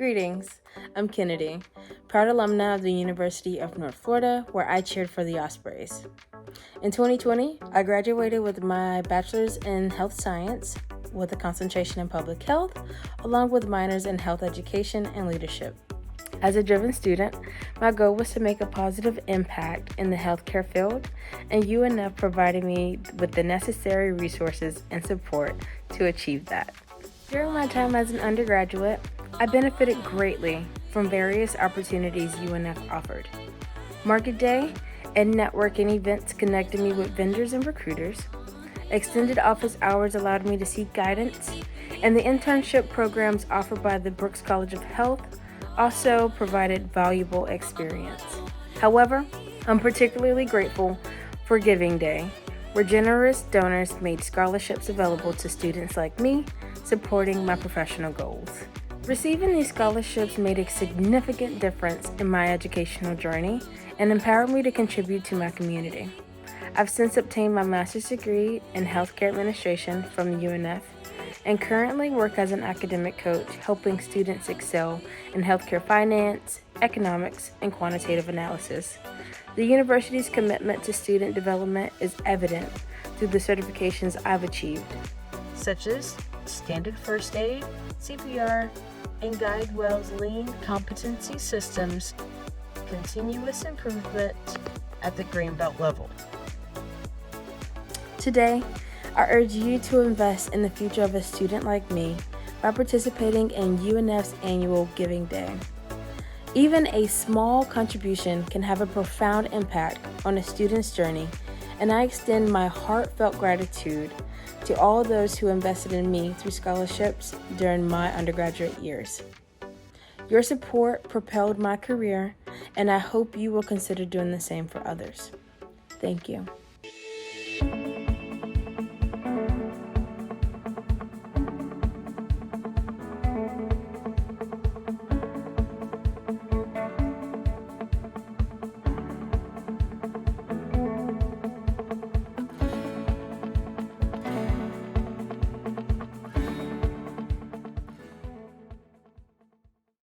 Greetings, I'm Kennedy, proud alumna of the University of North Florida, where I cheered for the Ospreys. In 2020, I graduated with my bachelor's in health science with a concentration in public health, along with minors in health education and leadership. As a driven student, my goal was to make a positive impact in the healthcare field, and UNF provided me with the necessary resources and support to achieve that. During my time as an undergraduate, I benefited greatly from various opportunities UNF offered. Market Day and networking events connected me with vendors and recruiters. Extended office hours allowed me to seek guidance, and the internship programs offered by the Brooks College of Health also provided valuable experience. However, I'm particularly grateful for Giving Day, where generous donors made scholarships available to students like me, supporting my professional goals. Receiving these scholarships made a significant difference in my educational journey and empowered me to contribute to my community. I've since obtained my master's degree in healthcare administration from the UNF and currently work as an academic coach, helping students excel in healthcare finance, economics, and quantitative analysis. The university's commitment to student development is evident through the certifications I've achieved, such as Standard First Aid, CPR, and GuideWell's Lean Competency Systems, continuous improvement at the Greenbelt level. Today, I urge you to invest in the future of a student like me by participating in UNF's annual Giving Day. Even a small contribution can have a profound impact on a student's journey, and I extend my heartfelt gratitude to all those who invested in me through scholarships during my undergraduate years. Your support propelled my career, and I hope you will consider doing the same for others. Thank you.